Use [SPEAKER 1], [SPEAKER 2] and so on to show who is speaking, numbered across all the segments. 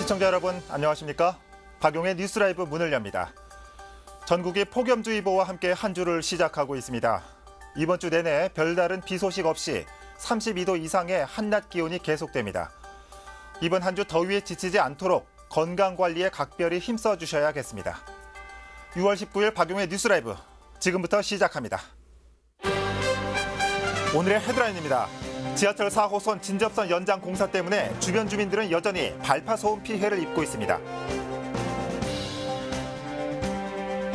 [SPEAKER 1] 시청자 여러분 안녕하십니까? 박용의 뉴스라이브 문을 엽니다. 전국이 폭염주의보와 함께 한 주를 시작하고 있습니다. 이번 주 내내 별다른 비 소식 없이 32도 이상의 한낮 기온이 계속됩니다. 이번 한 주 더위에 지치지 않도록 건강관리에 각별히 힘써 주셔야겠습니다. 6월 19일 박용의 뉴스라이브 지금부터 시작합니다. 오늘의 헤드라인입니다. 지하철 4호선 진접선 연장 공사 때문에 주변 주민들은 여전히 발파소음 피해를 입고 있습니다.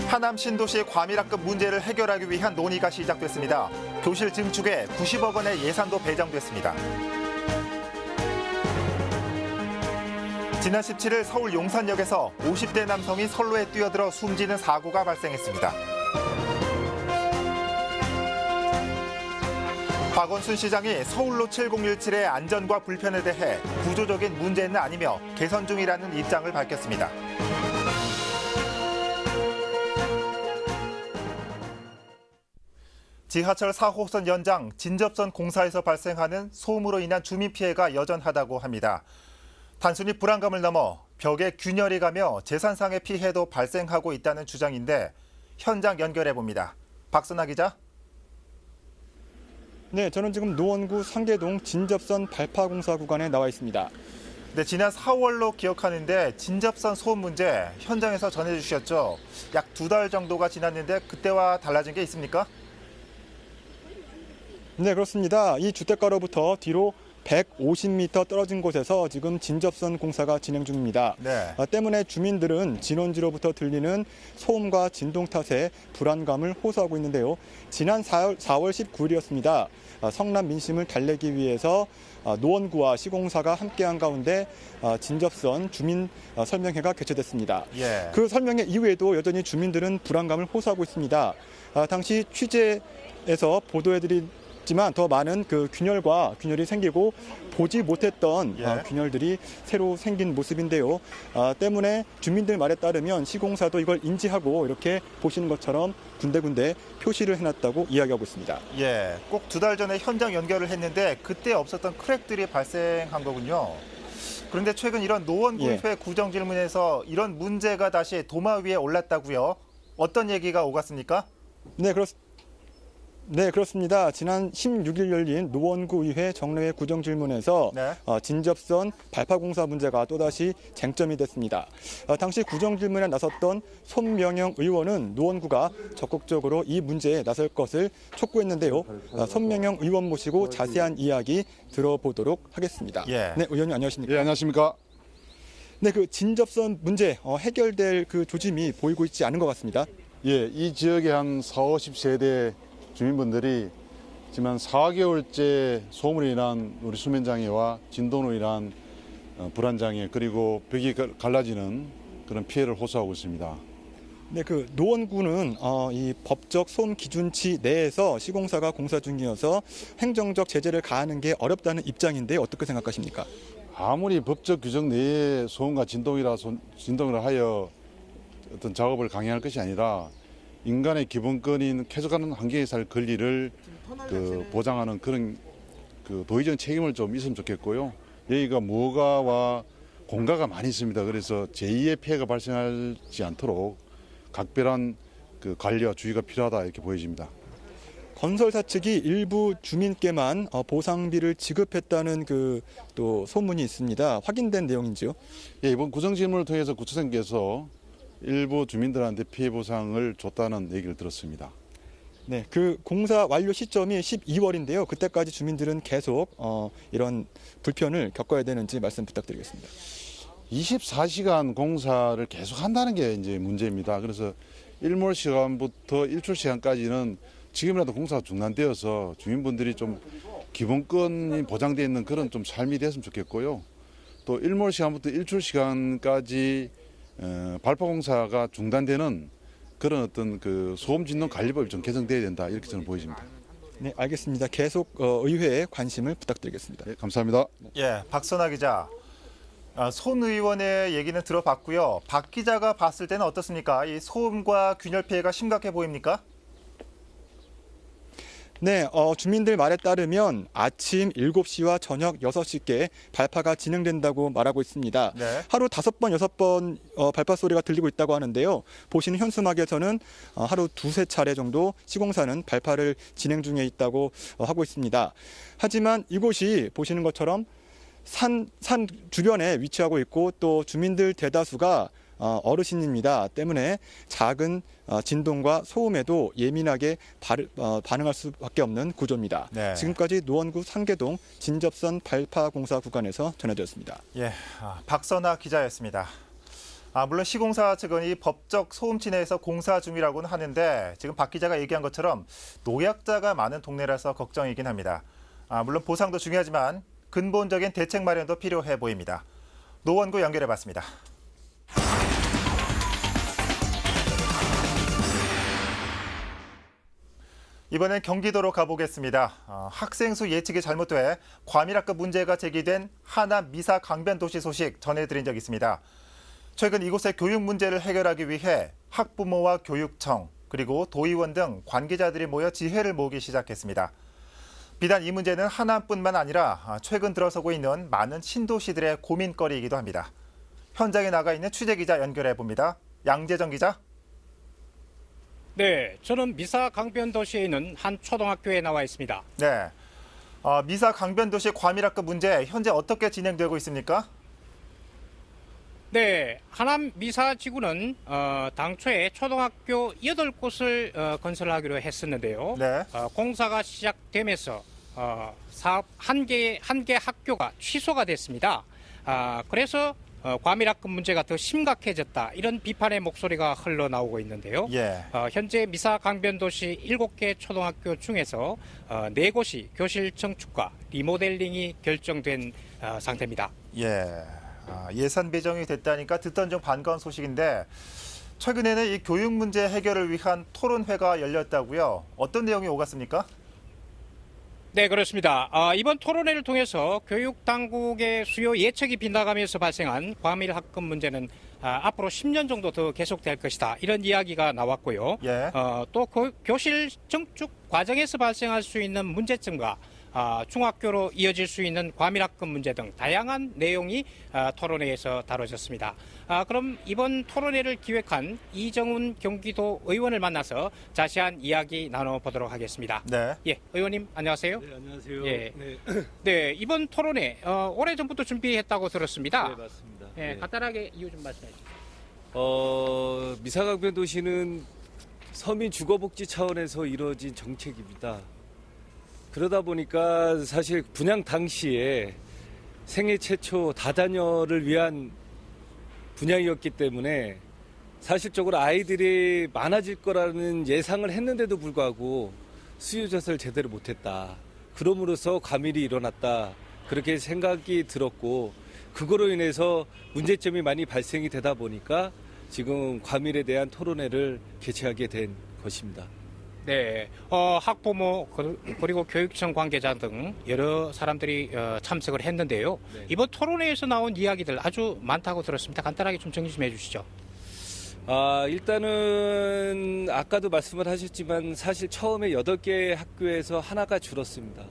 [SPEAKER 1] 하남 신도시 과밀학급 문제를 해결하기 위한 논의가 시작됐습니다. 교실 증축에 90억 원의 예산도 배정됐습니다. 지난 17일 서울 용산역에서 50대 남성이 선로에 뛰어들어 숨지는 사고가 발생했습니다. 박원순 시장이 서울로 7017의 안전과 불편에 대해 구조적인 문제는 아니며 개선 중이라는 입장을 밝혔습니다. 지하철 4호선 연장 진접선 공사에서 발생하는 소음으로 인한 주민 피해가 여전하다고 합니다. 단순히 불안감을 넘어 벽에 균열이 가며 재산상의 피해도 발생하고 있다는 주장인데 현장 연결해 봅니다. 박선아 기자.
[SPEAKER 2] 네, 저는 지금 노원구 상계동 진접선 발파공사 구간에 나와 있습니다.
[SPEAKER 1] 네, 지난 4월로 기억하는데 진접선 소음 문제 현장에서 전해주셨죠. 약 2달 정도가 지났는데 그때와 달라진 게 있습니까?
[SPEAKER 2] 네, 그렇습니다. 이 주택가로부터 뒤로 150m 떨어진 곳에서 지금 진접선 공사가 진행 중입니다.
[SPEAKER 1] 네.
[SPEAKER 2] 때문에 주민들은 진원지로부터 들리는 소음과 진동 탓에 불안감을 호소하고 있는데요. 지난 4월 19일이었습니다. 성남 민심을 달래기 위해서 노원구와 시공사가 함께한 가운데 진접선 주민 설명회가 개최됐습니다.
[SPEAKER 1] 예.
[SPEAKER 2] 그 설명회 이후에도 여전히 주민들은 불안감을 호소하고 있습니다. 당시 취재에서 보도해드리지만 더 많은 그 균열이 생기고 보지 못했던 균열들이 새로 생긴 모습인데요. 때문에 주민들 말에 따르면 시공사도 이걸 인지하고 이렇게 보시는 것처럼 군데군데 표시를 해놨다고 이야기하고 있습니다.
[SPEAKER 1] 예, 꼭 2달 전에 현장 연결을 했는데 그때 없었던 크랙들이 발생한 거군요. 그런데 최근 이런 노원구의회 구정 질문에서 이런 문제가 다시 도마 위에 올랐다고요? 어떤 얘기가 오갔습니까?
[SPEAKER 2] 네, 그렇습니다. 지난 16일 열린 노원구의회 정례회 구정질문에서 진접선 발파공사 문제가 또다시 쟁점이 됐습니다. 당시 구정질문에 나섰던 손명영 의원은 노원구가 적극적으로 이 문제에 나설 것을 촉구했는데요. 손명영 의원 모시고 자세한 이야기 들어보도록 하겠습니다. 네, 의원님 안녕하십니까?
[SPEAKER 3] 예, 안녕하십니까?
[SPEAKER 2] 네, 그 진접선 문제 해결될 그 조짐이 보이고 있지 않은 것 같습니다.
[SPEAKER 3] 예, 이 지역의 한 40, 50세대 주민분들이 지금 한 4개월째 소음으로 인한 우리 수면장애와 진동으로 인한 불안장애 그리고 벽이 갈라지는 그런 피해를 호소하고 있습니다.
[SPEAKER 2] 네, 그 노원구는 이 법적 소음 기준치 내에서 시공사가 공사 중이어서 행정적 제재를 가하는 게 어렵다는 입장인데 어떻게 생각하십니까?
[SPEAKER 3] 아무리 법적 규정 내에 소음과 진동이라 하여 어떤 작업을 강행할 것이 아니라 인간의 기본권인 쾌적한 환경에 살 권리를 보장하는 그런 도의적 책임을 좀 있으면 좋겠고요. 여기가 무허가와 공가가 많이 있습니다. 그래서 제2의 피해가 발생하지 않도록 각별한 관리와 주의가 필요하다 이렇게 보여집니다.
[SPEAKER 2] 건설사 측이 일부 주민께만 보상비를 지급했다는 또 소문이 있습니다. 확인된 내용인지요?
[SPEAKER 3] 예, 이번 구정질문을 통해서 구청장께서 일부 주민들한테 피해 보상을 줬다는 얘기를 들었습니다.
[SPEAKER 2] 네, 그 공사 완료 시점이 12월인데요. 그때까지 주민들은 계속 이런 불편을 겪어야 되는지 말씀 부탁드리겠습니다.
[SPEAKER 3] 24시간 공사를 계속 한다는 게 이제 문제입니다. 그래서 일몰 시간부터 일출 시간까지는 지금이라도 공사가 중단되어서 주민분들이 좀 기본권이 보장되어 있는 그런 좀 삶이 됐으면 좋겠고요. 또 일몰 시간부터 일출 시간까지 발파공사가 중단되는 그런 어떤 소음 진동 관리법이 좀 개정돼야 된다 이렇게 저는 보여집니다.
[SPEAKER 2] 네, 알겠습니다. 계속 의회에 관심을 부탁드리겠습니다.
[SPEAKER 3] 네, 감사합니다.
[SPEAKER 1] 예, 박선아 기자. 손 의원의 얘기는 들어봤고요. 박 기자가 봤을 때는 어떻습니까? 이 소음과 균열 피해가 심각해 보입니까?
[SPEAKER 2] 네, 주민들 말에 따르면 아침 7시와 저녁 6시께 발파가 진행된다고 말하고 있습니다.
[SPEAKER 1] 네.
[SPEAKER 2] 하루 5번, 6번 발파 소리가 들리고 있다고 하는데요. 보시는 현수막에서는 하루 2~3차례 정도 시공사는 발파를 진행 중에 있다고 하고 있습니다. 하지만 이곳이 보시는 것처럼 산 주변에 위치하고 있고 또 주민들 대다수가 어르신입니다. 때문에 작은 진동과 소음에도 예민하게 반응할 수밖에 없는 구조입니다.
[SPEAKER 1] 네.
[SPEAKER 2] 지금까지 노원구 상계동 진접선 발파 공사 구간에서 전해드렸습니다.
[SPEAKER 1] 예, 박선아 기자였습니다. 물론 시공사 측은 이 법적 소음치 내에서 공사 중이라고는 하는데 지금 박 기자가 얘기한 것처럼 노약자가 많은 동네라서 걱정이긴 합니다. 물론 보상도 중요하지만 근본적인 대책 마련도 필요해 보입니다. 노원구 연결해봤습니다. 이번엔 경기도로 가보겠습니다. 학생 수 예측이 잘못돼 과밀학급 문제가 제기된 하남 미사 강변도시 소식 전해드린 적이 있습니다. 최근 이곳의 교육 문제를 해결하기 위해 학부모와 교육청 그리고 도의원 등 관계자들이 모여 지혜를 모으기 시작했습니다. 비단 이 문제는 하남뿐만 아니라 최근 들어서고 있는 많은 신도시들의 고민거리이기도 합니다. 현장에 나가 있는 취재기자 연결해봅니다. 양재정 기자.
[SPEAKER 4] 네, 저는 미사 강변도시에 있는 한 초등학교에 나와 있습니다.
[SPEAKER 1] 네, 미사 강변도시 과밀학급 문제 현재 어떻게 진행되고 있습니까?
[SPEAKER 4] 네, 하남 미사지구는 당초에 초등학교 8곳을 건설하기로 했었는데요.
[SPEAKER 1] 네.
[SPEAKER 4] 공사가 시작되면서 사업 한 개 학교가 취소가 됐습니다. 그래서 과밀학급 문제가 더 심각해졌다. 이런 비판의 목소리가 흘러나오고 있는데요.
[SPEAKER 1] 예.
[SPEAKER 4] 현재 미사 강변도시 7개 초등학교 중에서 4곳이 교실 청축과 리모델링이 결정된 상태입니다.
[SPEAKER 1] 예. 예산 배정이 됐다니까 듣던 중 반가운 소식인데 최근에는 이 교육 문제 해결을 위한 토론회가 열렸다고요. 어떤 내용이 오갔습니까?
[SPEAKER 4] 네, 그렇습니다. 이번 토론회를 통해서 교육당국의 수요 예측이 빗나가면서 발생한 과밀학급 문제는 앞으로 10년 정도 더 계속될 것이다. 이런 이야기가 나왔고요.
[SPEAKER 1] 예.
[SPEAKER 4] 또 교실 청축 과정에서 발생할 수 있는 문제점과 중학교로 이어질 수 있는 과밀학급 문제 등 다양한 내용이 토론회에서 다뤄졌습니다. 그럼 이번 토론회를 기획한 이정훈 경기도 의원을 만나서 자세한 이야기 나눠보도록 하겠습니다.
[SPEAKER 1] 네.
[SPEAKER 4] 예, 의원님 안녕하세요.
[SPEAKER 5] 네, 안녕하세요.
[SPEAKER 4] 예.
[SPEAKER 5] 네,
[SPEAKER 4] 네, 이번 토론회 오래전부터 준비했다고 들었습니다.
[SPEAKER 5] 네, 맞습니다.
[SPEAKER 4] 예,
[SPEAKER 5] 네.
[SPEAKER 4] 간단하게 이유 좀 말씀해 주세요.
[SPEAKER 5] 미사강변도시는 서민 주거복지 차원에서 이루어진 정책입니다. 그러다 보니까 사실 분양 당시에 생애 최초 다자녀를 위한 분양이었기 때문에 사실적으로 아이들이 많아질 거라는 예상을 했는데도 불구하고 수요 조사를 제대로 못했다. 그럼으로써 과밀이 일어났다. 그렇게 생각이 들었고 그거로 인해서 문제점이 많이 발생이 되다 보니까 지금 과밀에 대한 토론회를 개최하게 된 것입니다.
[SPEAKER 4] 네, 학부모 그리고 교육청 관계자 등 여러 사람들이 참석을 했는데요.
[SPEAKER 5] 네.
[SPEAKER 4] 이번 토론회에서 나온 이야기들 아주 많다고 들었습니다. 간단하게 좀 정리 좀 해주시죠.
[SPEAKER 5] 일단은 아까도 말씀을 하셨지만 사실 처음에 8개 학교에서 하나가 줄었습니다.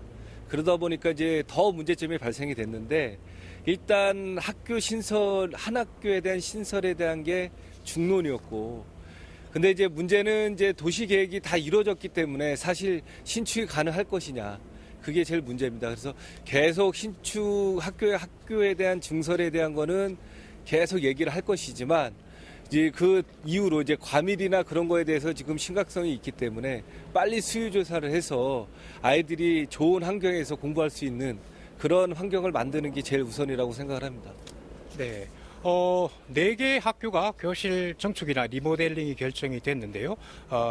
[SPEAKER 5] 그러다 보니까 이제 더 문제점이 발생이 됐는데 일단 학교 신설, 한 학교에 대한 신설에 대한 게 중론이었고 근데 이제 문제는 이제 도시 계획이 다 이루어졌기 때문에 사실 신축이 가능할 것이냐. 그게 제일 문제입니다. 그래서 계속 신축 학교에 대한 증설에 대한 거는 계속 얘기를 할 것이지만 이제 그 이후로 이제 과밀이나 그런 거에 대해서 지금 심각성이 있기 때문에 빨리 수요 조사를 해서 아이들이 좋은 환경에서 공부할 수 있는 그런 환경을 만드는 게 제일 우선이라고 생각을 합니다.
[SPEAKER 4] 네. 4개 학교가 교실 청축이나 리모델링이 결정이 됐는데요.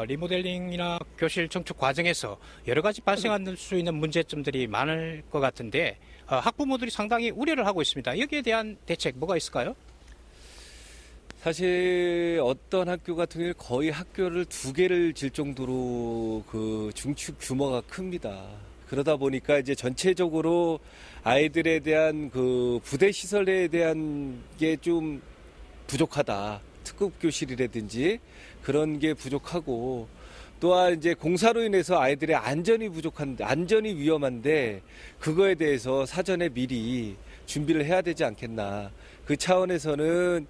[SPEAKER 4] 리모델링이나 교실 청축 과정에서 여러 가지 발생할 수 있는 문제점들이 많을 것 같은데 학부모들이 상당히 우려를 하고 있습니다. 여기에 대한 대책 뭐가 있을까요?
[SPEAKER 5] 사실 어떤 학교 같은 경우에 거의 학교를 2개를 질 정도로 그 중축 규모가 큽니다. 그러다 보니까 이제 전체적으로 아이들에 대한 그 부대 시설에 대한 게 좀 부족하다. 특급 교실이라든지 그런 게 부족하고 또한 이제 공사로 인해서 아이들의 안전이 위험한데 그거에 대해서 사전에 미리 준비를 해야 되지 않겠나. 그 차원에서는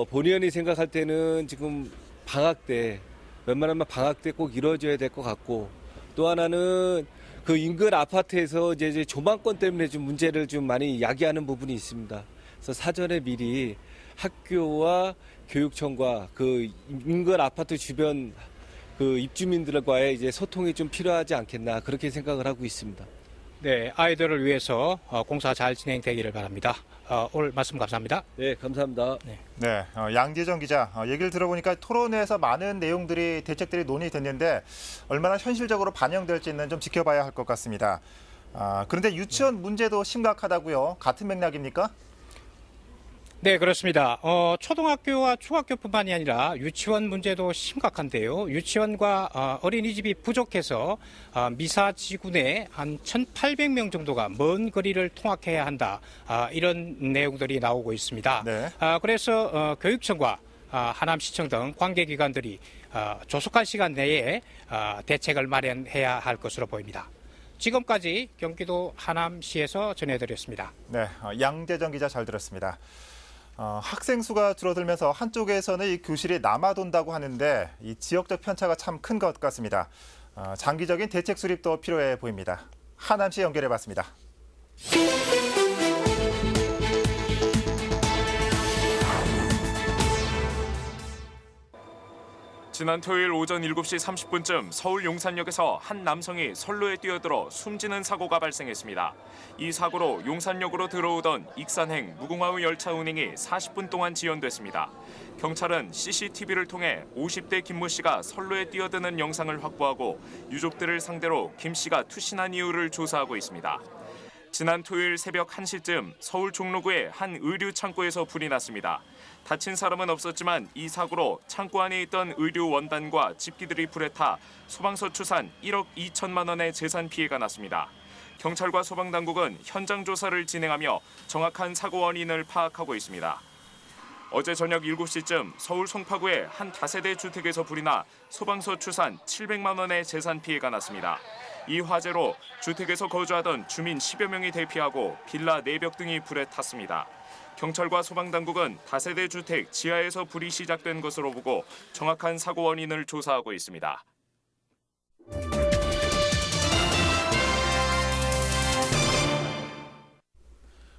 [SPEAKER 5] 본의원이 생각할 때는 지금 방학 때 웬만하면 방학 때 꼭 이루어져야 될 것 같고, 또 하나는 그 인근 아파트에서 이제 조망권 때문에 좀 문제를 좀 많이 야기하는 부분이 있습니다. 그래서 사전에 미리 학교와 교육청과 그 인근 아파트 주변 그 입주민들과의 이제 소통이 좀 필요하지 않겠나 그렇게 생각을 하고 있습니다.
[SPEAKER 4] 네, 아이들을 위해서 공사 잘 진행되기를 바랍니다. 오늘 말씀 감사합니다.
[SPEAKER 5] 네, 감사합니다.
[SPEAKER 1] 네, 양재정 기자, 얘기를 들어보니까 토론회에서 많은 내용들이 대책들이 논의됐는데 얼마나 현실적으로 반영될지는 좀 지켜봐야 할 것 같습니다. 그런데 유치원 문제도 심각하다고요? 같은 맥락입니까?
[SPEAKER 4] 네, 그렇습니다. 초등학교와 중학교뿐만이 아니라 유치원 문제도 심각한데요. 유치원과 어린이집이 부족해서 미사지구 내 한 1,800명 정도가 먼 거리를 통학해야 한다. 이런 내용들이 나오고 있습니다.
[SPEAKER 1] 네.
[SPEAKER 4] 그래서 교육청과 하남시청 등 관계기관들이 조속한 시간 내에 대책을 마련해야 할 것으로 보입니다. 지금까지 경기도 하남시에서 전해드렸습니다.
[SPEAKER 1] 네, 양재정 기자 잘 들었습니다. 학생 수가 줄어들면서 한쪽에서는 이 교실이 남아돈다고 하는데 이 지역적 편차가 참 큰 것 같습니다. 장기적인 대책 수립도 필요해 보입니다. 하남시 연결해봤습니다.
[SPEAKER 6] 지난 토요일 오전 7시 30분쯤 서울 용산역에서 한 남성이 선로에 뛰어들어 숨지는 사고가 발생했습니다. 이 사고로 용산역으로 들어오던 익산행 무궁화호 열차 운행이 40분 동안 지연됐습니다. 경찰은 CCTV를 통해 50대 김모 씨가 선로에 뛰어드는 영상을 확보하고 유족들을 상대로 김 씨가 투신한 이유를 조사하고 있습니다. 지난 토요일 새벽 1시쯤 서울 종로구의 한 의류 창고에서 불이 났습니다. 다친 사람은 없었지만 이 사고로 창고 안에 있던 의류 원단과 집기들이 불에 타 소방서 추산 1억 2천만 원의 재산 피해가 났습니다. 경찰과 소방당국은 현장 조사를 진행하며 정확한 사고 원인을 파악하고 있습니다. 어제 저녁 7시쯤 서울 송파구의 한 다세대 주택에서 불이 나 소방서 추산 700만 원의 재산 피해가 났습니다. 이 화재로 주택에서 거주하던 주민 10여 명이 대피하고 빌라 4벽 등이 불에 탔습니다. 경찰과 소방당국은 다세대 주택 지하에서 불이 시작된 것으로 보고 정확한 사고 원인을 조사하고 있습니다.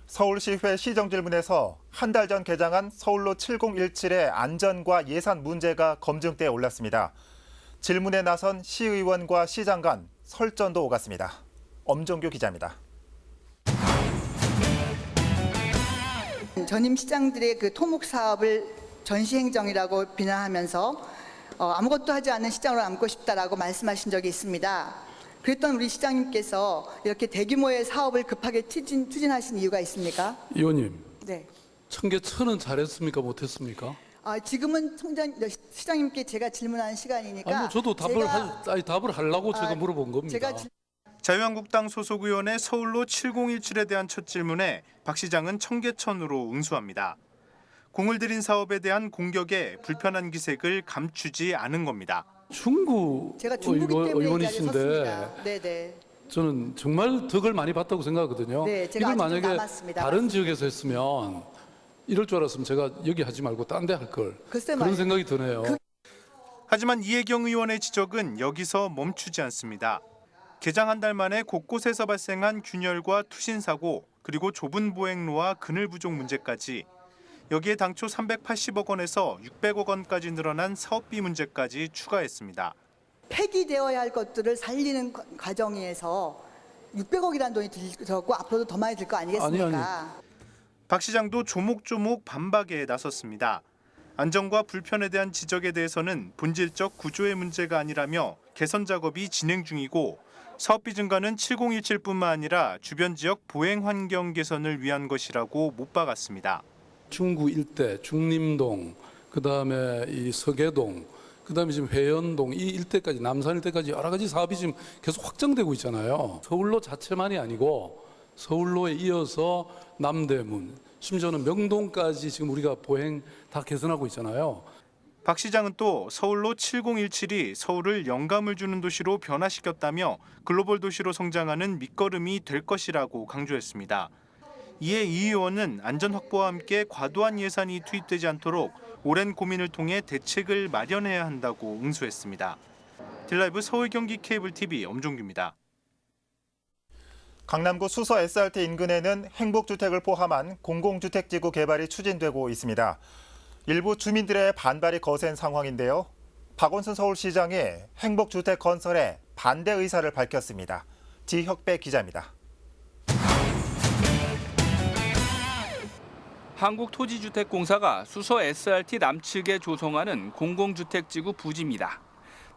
[SPEAKER 1] 서울시회 시정질문에서 한 달 전 개장한 서울로 7017의 안전과 예산 문제가 검증대에 올랐습니다. 질문에 나선 시의원과 시장 간 설전도 오갔습니다. 엄정규 기자입니다.
[SPEAKER 7] 전임 시장들의 그 토목 사업을 전시행정이라고 비난하면서 아무것도 하지 않는 시장으로 남고 싶다라고 말씀하신 적이 있습니다. 그랬던 우리 시장님께서 이렇게 대규모의 사업을 급하게 추진하신 이유가 있습니까?
[SPEAKER 8] 의원님,
[SPEAKER 7] 네.
[SPEAKER 8] 청계천은 잘했습니까? 못했습니까?
[SPEAKER 7] 지금은 시장님께 제가 질문하는 시간이니까.
[SPEAKER 8] 아니요, 저도 답을 하려고 제가 물어본 겁니다.
[SPEAKER 9] 자유한국당 소속 의원의 서울로 7017에 대한 첫 질문에 박 시장은 청계천으로 응수합니다. 공을 들인 사업에 대한 공격에 불편한 기색을 감추지 않은 겁니다.
[SPEAKER 8] 중구
[SPEAKER 7] 제가 중국이기 때문에
[SPEAKER 8] 의원이신데
[SPEAKER 7] 네네.
[SPEAKER 8] 저는 정말 덕을 많이 봤다고 생각하거든요.
[SPEAKER 7] 네, 제가
[SPEAKER 8] 이걸
[SPEAKER 7] 아직도
[SPEAKER 8] 만약에
[SPEAKER 7] 남았습니다.
[SPEAKER 8] 다른 지역에서 했으면 이럴 줄 알았으면 제가 여기 하지 말고 딴 데 할 걸. 그런 생각이 드네요.
[SPEAKER 9] 하지만 이혜경 의원의 지적은 여기서 멈추지 않습니다. 개장 한 달 만에 곳곳에서 발생한 균열과 투신 사고, 그리고 좁은 보행로와 그늘 부족 문제까지, 여기에 당초 380억 원에서 600억 원까지 늘어난 사업비 문제까지 추가했습니다.
[SPEAKER 7] 폐기되어야 할 것들을 살리는 과정에서 600억이라는 돈이 들었고 앞으로도 더 많이 들 거 아니겠습니까?
[SPEAKER 9] 박 시장도 조목조목 반박에 나섰습니다. 안전과 불편에 대한 지적에 대해서는 본질적 구조의 문제가 아니라며 개선 작업이 진행 중이고, 사업비 증가는 7017뿐만 아니라 주변 지역 보행 환경 개선을 위한 것이라고 못 박았습니다.
[SPEAKER 8] 중구 일대, 중림동, 그다음에 이 서계동, 그다음에 지금 회연동 이 일대까지 남산 일대까지 여러 가지 사업이 지금 계속 확장되고 있잖아요. 서울로 자체만이 아니고 서울로에 이어서 남대문, 심지어는 명동까지 지금 우리가 보행 다 개선하고 있잖아요.
[SPEAKER 9] 박 시장은 또 서울로 7017이 서울을 영감을 주는 도시로 변화시켰다며 글로벌 도시로 성장하는 밑거름이 될 것이라고 강조했습니다. 이에 이 의원은 안전 확보와 함께 과도한 예산이 투입되지 않도록 오랜 고민을 통해 대책을 마련해야 한다고 응수했습니다. 딜라이브 서울 경기 케이블 TV 엄종규입니다.
[SPEAKER 1] 강남구 수서 SRT 인근에는 행복주택을 포함한 공공주택지구 개발이 추진되고 있습니다. 일부 주민들의 반발이 거센 상황인데요. 박원순 서울시장이 행복주택 건설에 반대 의사를 밝혔습니다. 지혁배 기자입니다.
[SPEAKER 10] 한국토지주택공사가 수서 SRT 남측에 조성하는 공공주택지구 부지입니다.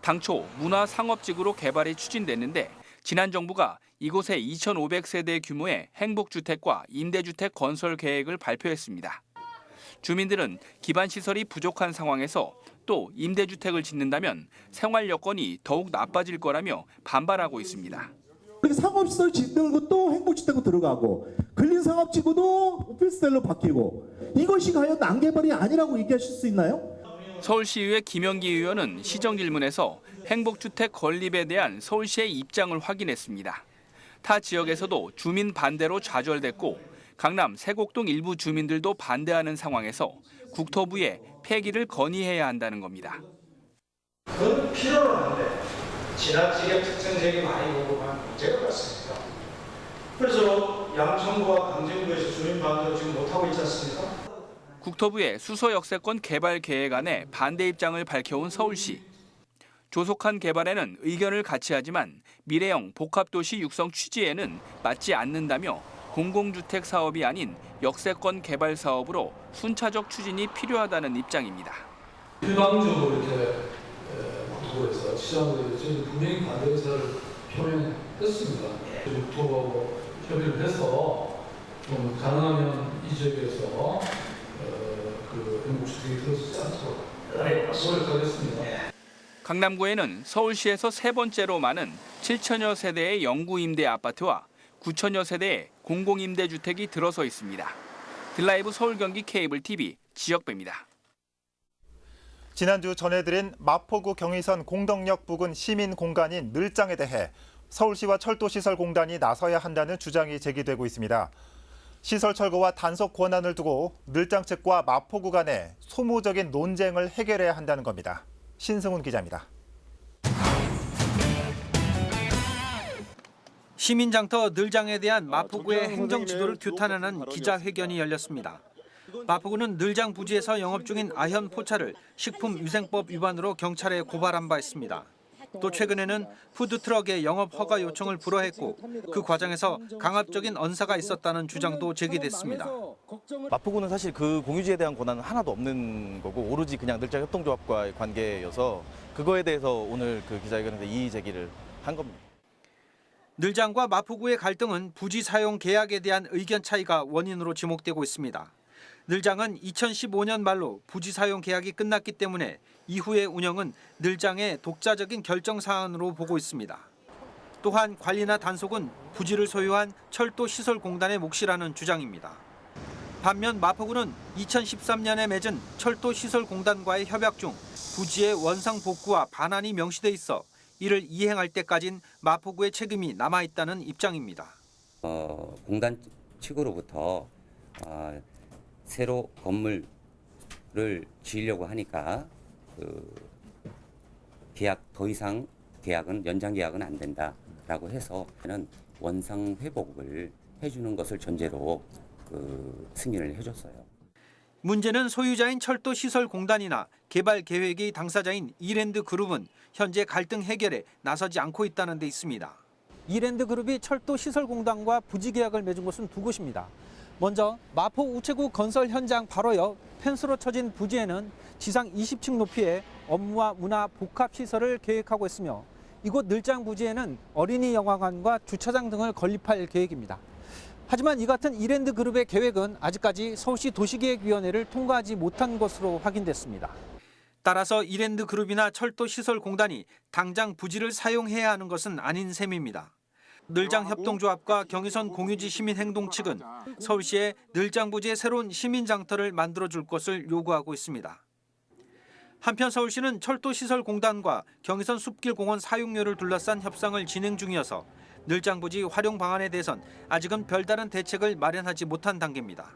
[SPEAKER 10] 당초 문화상업지구로 개발이 추진됐는데 지난 정부가 이곳에 2,500세대 규모의 행복주택과 임대주택 건설 계획을 발표했습니다. 주민들은 기반시설이 부족한 상황에서 또 임대주택을 짓는다면 생활 여건이 더욱 나빠질 거라며 반발하고 있습니다.
[SPEAKER 11] 상업시설 짓는 것도 행복주택으로 들어가고 근린상업지구도 오피스텔로 바뀌고 이것이 과연 난개발이 아니라고 얘기하실 수 있나요?
[SPEAKER 10] 서울시의회 김영기 의원은 시정질문에서 행복주택 건립에 대한 서울시의 입장을 확인했습니다. 타 지역에서도 주민 반대로 좌절됐고 강남 세곡동 일부 주민들도 반대하는 상황에서 국토부에 폐기를 건의해야 한다는 겁니다.
[SPEAKER 12] 그건 필요는 한데 지나치게 특정 지역이 많이 보고만 문제가 많습니다. 그래서 양천구와 강진구에서 주민 반대를 지금 못하고 있지 않습니까?
[SPEAKER 10] 국토부의 수서 역세권 개발 계획안에 반대 입장을 밝혀온 서울시. 조속한 개발에는 의견을 같이 하지만 미래형 복합도시 육성 취지에는 맞지 않는다며 공공주택 사업이 아닌 역세권 개발 사업으로 순차적 추진이 필요하다는 입장입니다.
[SPEAKER 8] 일방적으로 이렇게 국토부에서 시장으로 저희 분명히 반대 의사를 표명했습니다. 국토부하고 협의를 해서 좀 가능하면 이 지역에서 그 행복주택이 들어서지 않도록 노력하겠습니다.
[SPEAKER 10] 강남구에는 서울시에서 세 번째로 많은 7천여 세대의 영구 임대 아파트와 9천여 세대의 공공임대주택이 들어서 있습니다. 딜라이브 서울 경기 케이블 TV 지역배입니다.
[SPEAKER 1] 지난주 전해드린 마포구 경의선 공덕역 부근 시민 공간인 늘장에 대해 서울시와 철도시설공단이 나서야 한다는 주장이 제기되고 있습니다. 시설 철거와 단속 권한을 두고 늘장 측과 마포구 간의 소모적인 논쟁을 해결해야 한다는 겁니다. 신승훈 기자입니다.
[SPEAKER 13] 시민장터 늘장에 대한 마포구의 행정지도를 규탄하는 기자회견이 열렸습니다. 마포구는 늘장 부지에서 영업 중인 아현 포차를 식품위생법 위반으로 경찰에 고발한 바 있습니다. 또 최근에는 푸드트럭의 영업 허가 요청을 불허했고 그 과정에서 강압적인 언사가 있었다는 주장도 제기됐습니다.
[SPEAKER 14] 마포구는 사실 그 공유지에 대한 권한은 하나도 없는 거고 오로지 그냥 늘장 협동조합과의 관계여서 그거에 대해서 오늘 그 기자회견에서 이의 제기를 한 겁니다.
[SPEAKER 13] 늘장과 마포구의 갈등은 부지 사용 계약에 대한 의견 차이가 원인으로 지목되고 있습니다. 늘장은 2015년 말로 부지 사용 계약이 끝났기 때문에 이후의 운영은 늘장의 독자적인 결정 사안으로 보고 있습니다. 또한 관리나 단속은 부지를 소유한 철도시설공단의 몫이라는 주장입니다. 반면 마포구는 2013년에 맺은 철도시설공단과의 협약 중 부지의 원상 복구와 반환이 명시돼 있어 이를 이행할 때까진 마포구의 책임이 남아있다는 입장입니다.
[SPEAKER 15] 공단 측으로부터 새로 건물을 지으려고 하니까 더 이상 연장 계약은 안 된다라고 해서 원상 회복을 해주는 것을 전제로 승인을 해줬어요.
[SPEAKER 13] 문제는 소유자인 철도시설공단이나 개발 계획이 당사자인 이랜드그룹은 현재 갈등 해결에 나서지 않고 있다는 데 있습니다.
[SPEAKER 16] 이랜드그룹이 철도시설공단과 부지 계약을 맺은 곳은 두 곳입니다. 먼저 마포 우체국 건설 현장 바로 옆 펜스로 쳐진 부지에는 지상 20층 높이의 업무와 문화 복합시설을 계획하고 있으며 이곳 늘장 부지에는 어린이 영화관과 주차장 등을 건립할 계획입니다. 하지만 이 같은 이랜드그룹의 계획은 아직까지 서울시 도시계획위원회를 통과하지 못한 것으로 확인됐습니다.
[SPEAKER 13] 따라서 이랜드그룹이나 철도시설공단이 당장 부지를 사용해야 하는 것은 아닌 셈입니다. 늘장 협동조합과 경의선 공유지 시민행동 측은 서울시에 늘장 부지에 새로운 시민장터를 만들어줄 것을 요구하고 있습니다. 한편 서울시는 철도시설공단과 경의선 숲길공원 사용료를 둘러싼 협상을 진행 중이어서 늘장 부지 활용 방안에 대해선 아직은 별다른 대책을 마련하지 못한 단계입니다.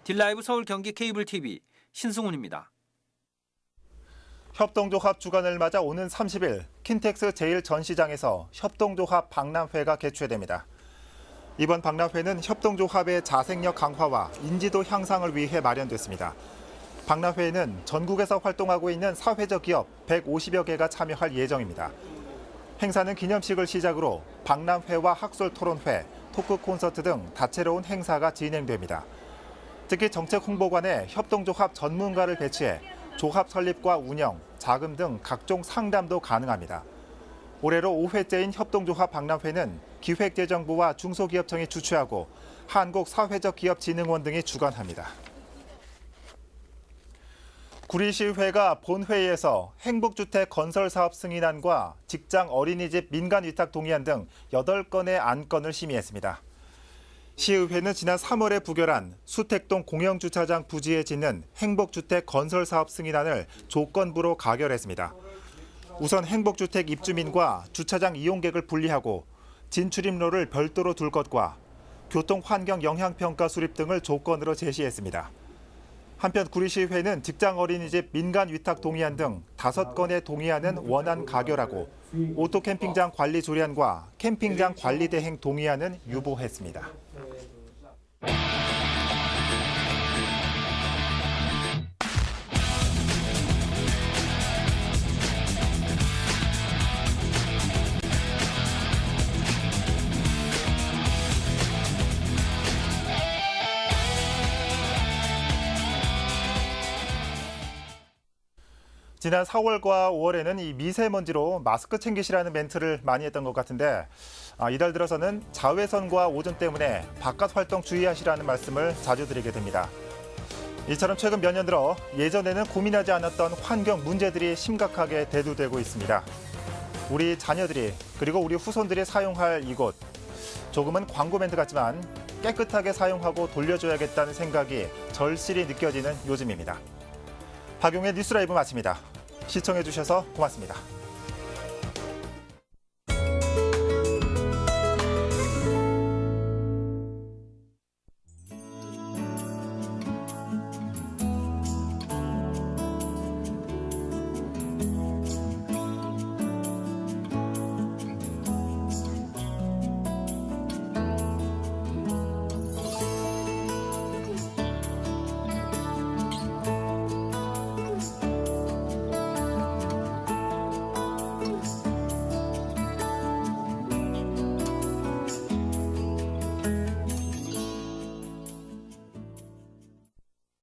[SPEAKER 13] 딜라이브 서울 경기 케이블 TV 신승훈입니다.
[SPEAKER 1] 협동조합 주간을 맞아 오는 30일 킨텍스 제1전시장에서 협동조합 박람회가 개최됩니다. 이번 박람회는 협동조합의 자생력 강화와 인지도 향상을 위해 마련됐습니다. 박람회에는 전국에서 활동하고 있는 사회적 기업 150여 개가 참여할 예정입니다. 행사는 기념식을 시작으로 박람회와 학술 토론회, 토크 콘서트 등 다채로운 행사가 진행됩니다. 특히 정책홍보관에 협동조합 전문가를 배치해 조합 설립과 운영, 자금 등 각종 상담도 가능합니다. 올해로 5회째인 협동조합 박람회는 기획재정부와 중소기업청이 주최하고 한국사회적기업진흥원 등이 주관합니다. 구리시의회가 본회의에서 행복주택 건설사업 승인안과 직장 어린이집 민간위탁 동의안 등 8건의 안건을 심의했습니다. 시의회는 지난 3월에 부결한 수택동 공영주차장 부지에 짓는 행복주택 건설사업 승인안을 조건부로 가결했습니다. 우선 행복주택 입주민과 주차장 이용객을 분리하고 진출입로를 별도로 둘 것과 교통환경 영향평가 수립 등을 조건으로 제시했습니다. 한편 구리시의회는 직장 어린이집 민간 위탁 동의안 등 5건의 동의안은 원안 가결하고 오토캠핑장 관리 조례안과 캠핑장 관리 대행 동의안은 유보했습니다. 지난 4월과 5월에는 이 미세먼지로 마스크 챙기시라는 멘트를 많이 했던 것 같은데 이달 들어서는 자외선과 오존 때문에 바깥 활동 주의하시라는 말씀을 자주 드리게 됩니다. 이처럼 최근 몇 년 들어 예전에는 고민하지 않았던 환경 문제들이 심각하게 대두되고 있습니다. 우리 자녀들이 그리고 우리 후손들이 사용할 이곳, 조금은 광고 멘트 같지만 깨끗하게 사용하고 돌려줘야겠다는 생각이 절실히 느껴지는 요즘입니다. 박용의 뉴스라이브 마칩니다. 시청해주셔서 고맙습니다.